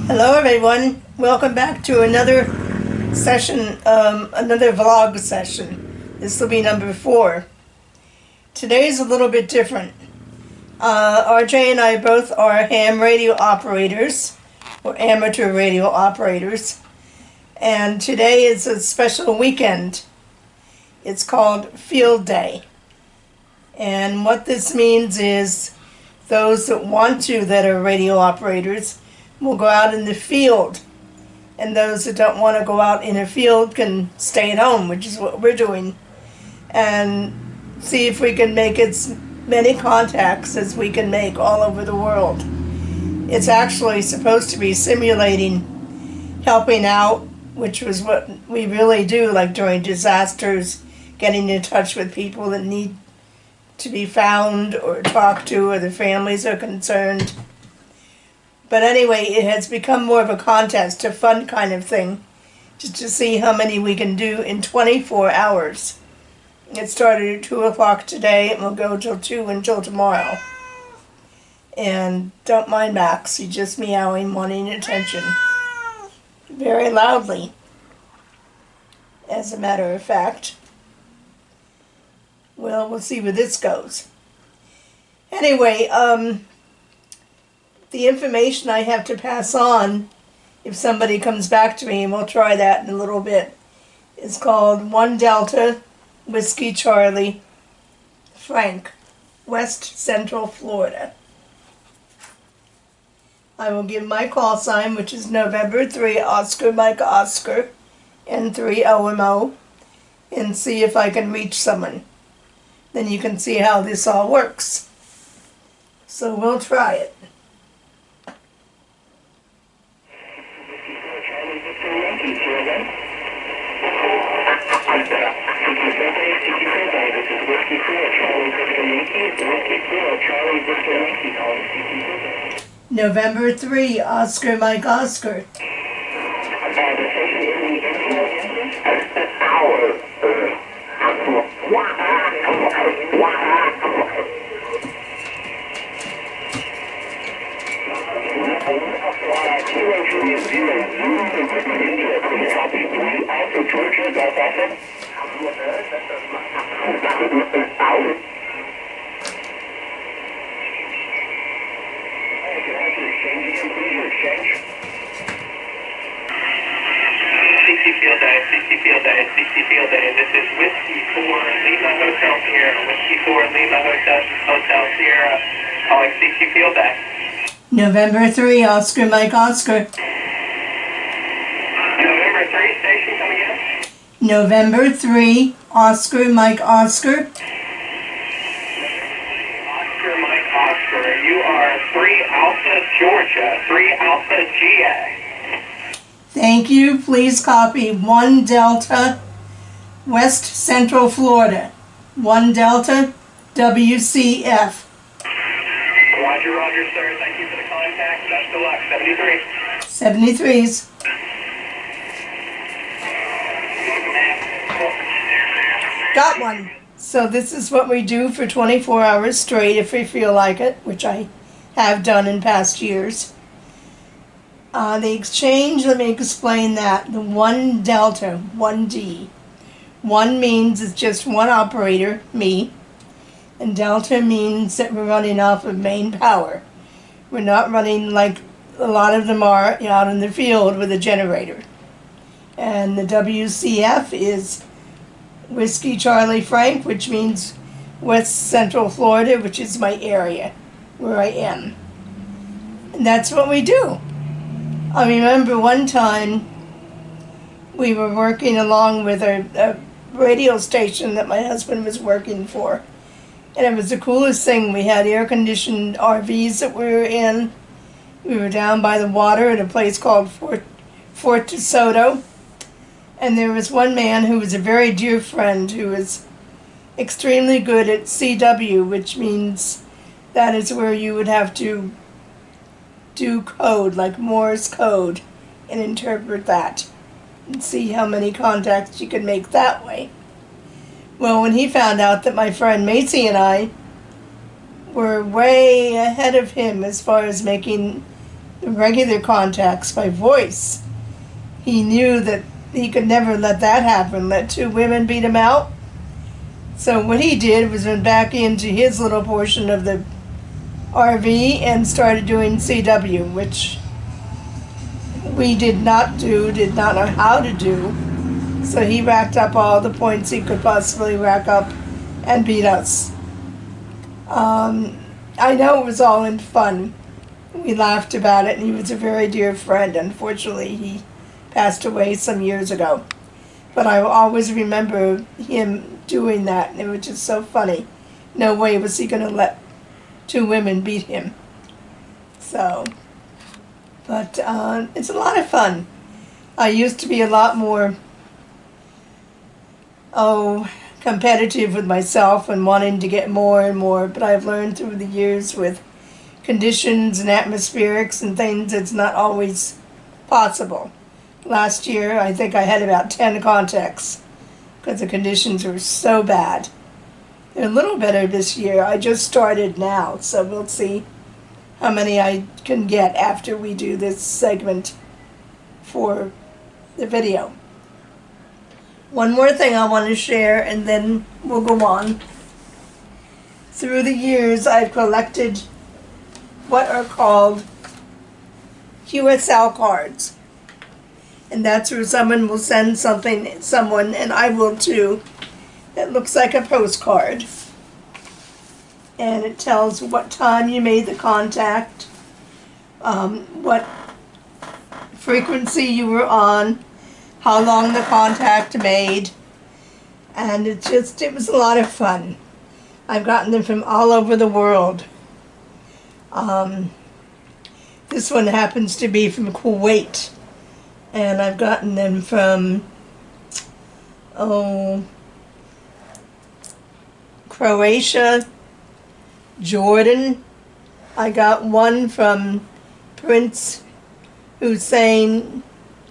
Hello everyone, welcome back to another session, another vlog session. This will be number 4. Today's a little bit different. RJ and I both are ham radio operators, or amateur radio operators, and today is a special weekend. It's called Field Day. And what this means is those that want to, that are radio operators, will go out in the field, and those that don't want to go out in a field can stay at home, which is what we're doing, and see if we can make as many contacts as we can make all over the world. It's actually supposed to be simulating helping out, which was what we really do, like during disasters, getting in touch with people that need to be found or talked to, or their families are concerned. But anyway, it has become more of a contest, a fun kind of thing, just to see how many we can do in 24 hours. It started at 2 o'clock today, and will go till 2 until tomorrow. And don't mind Max, he's just meowing, wanting attention. Very loudly, as a matter of fact. Well, we'll see where this goes. Anyway, the information I have to pass on, if somebody comes back to me, and we'll try that in a little bit, is called 1 Delta Whiskey Charlie Frank, West Central Florida. I will give my call sign, which is November 3 Oscar Mike Oscar and 3 OMO, and see if I can reach someone. Then you can see how this all works. So we'll try it. November 3, Oscar Mike Oscar. CC Field Day. This is Whiskey 4 Lima Hotel Sierra. Whiskey 4 Lima Hotel Sierra. Calling CC Field Day. November 3, Oscar Mike Oscar. November 3, station coming in. November 3, Oscar Mike Oscar. Oscar Mike Oscar. You are 3 Alpha Georgia, 3 Alpha GA. Thank you. Please copy 1 Delta West Central Florida. 1 Delta WCF. Roger, roger, sir. Thank you for the contact. Best of luck. 73. 73s. Got one. So this is what we do for 24 hours straight if we feel like it, which I have done in past years. The exchange, let me explain that. The 1 Delta, 1D. 1 means it's just one operator, me. And Delta means that we're running off of main power. We're not running like a lot of them are out in the field with a generator. And the WCF is Whiskey Charlie Frank, which means West Central Florida, which is my area where I am. And that's what we do. I remember one time we were working along with a radio station that my husband was working for. And it was the coolest thing. We had air-conditioned RVs that we were in. We were down by the water at a place called Fort DeSoto. And there was one man who was a very dear friend who was extremely good at CW, which means that is where you would have to do code, like Morse code, and interpret that and see how many contacts you can make that way. Well, when he found out that my friend Macy and I were way ahead of him as far as making the regular contacts by voice. He knew that he could never let that happen, let two women beat him out. So what he did was went back into his little portion of the RV and started doing CW, which we did not know how to do. So he racked up all the points he could possibly rack up and beat us. I know it was all in fun. We laughed about it, and he was a very dear friend. Unfortunately, he passed away some years ago. But I will always remember him doing that, and it was just so funny. No way was he going to let two women beat him. So, but it's a lot of fun. I used to be a lot more, competitive with myself and wanting to get more and more, but I've learned through the years with conditions and atmospherics and things, it's not always possible. Last year, I think I had about 10 contacts because the conditions were so bad. They're a little better this year. I just started now, so we'll see how many I can get after we do this segment for the video. One more thing I want to share, and then we'll go on. Through the years, I've collected what are called QSL cards. And that's where someone will send someone, and I will too, that looks like a postcard. And it tells what time you made the contact, what frequency you were on, how long the contact made, and it was a lot of fun. I've gotten them from all over the world. This one happens to be from Kuwait, and I've gotten them from, Croatia, Jordan. I got one from Prince Hussein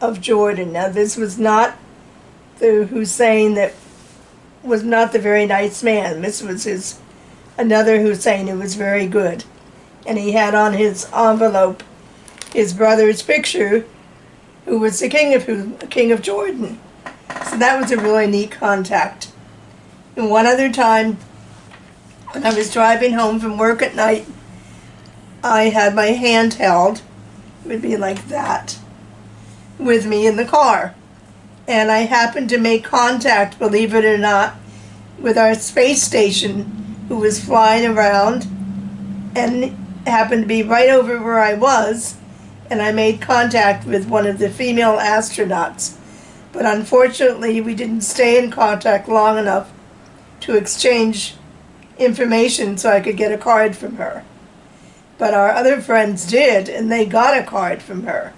of Jordan. Now this was not the Hussein that was not the very nice man. This was another Hussein who was very good. And he had on his envelope his brother's picture, who was the king of Jordan. So that was a really neat contact. And one other time, when I was driving home from work at night, I had my handheld, it would be like that, with me in the car. And I happened to make contact, believe it or not, with our space station, who was flying around, and happened to be right over where I was, and I made contact with one of the female astronauts. But unfortunately, we didn't stay in contact long enough to exchange information so I could get a card from her. But our other friends did, and they got a card from her.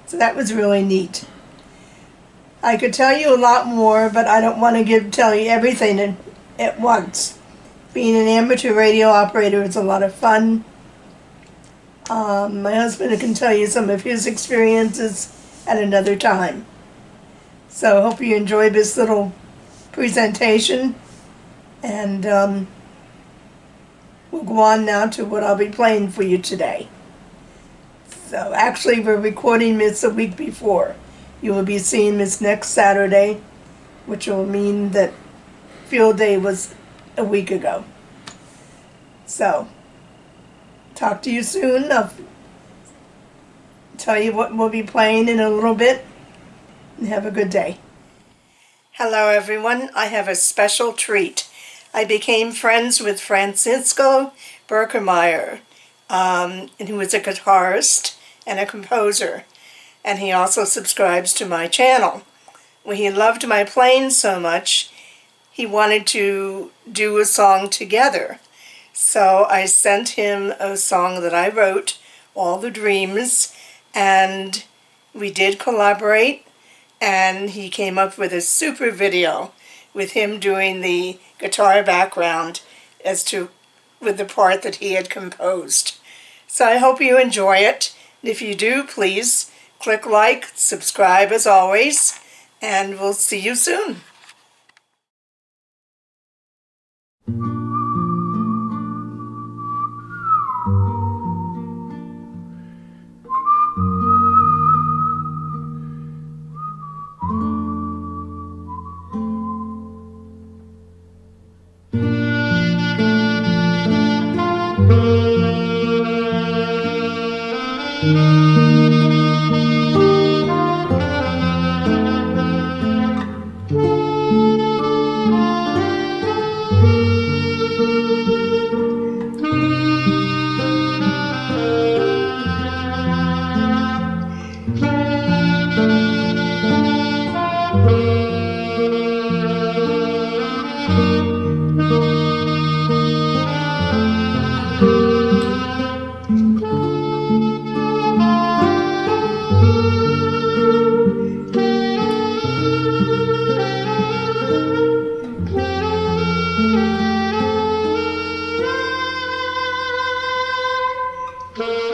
So that was really neat. I could tell you a lot more, but I don't want to tell you everything at once. Being an amateur radio operator is a lot of fun. My husband can tell you some of his experiences at another time. So I hope you enjoyed this little presentation, and we'll go on now to what I'll be playing for you today. So actually we're recording this a week before. You will be seeing this next Saturday, which will mean that field day was a week ago. So, talk to you soon. I'll tell you what we'll be playing in a little bit. And have a good day. Hello everyone. I have a special treat. I became friends with Francisco Berkemeyer, who is a guitarist and a composer. And he also subscribes to my channel. Well, he loved my playing so much, he wanted to do a song together. So I sent him a song that I wrote, All the Dreams, and we did collaborate, and he came up with a super video with him doing the guitar background with the part that he had composed. So I hope you enjoy it. If you do, please click like, subscribe as always, and we'll see you soon. Thank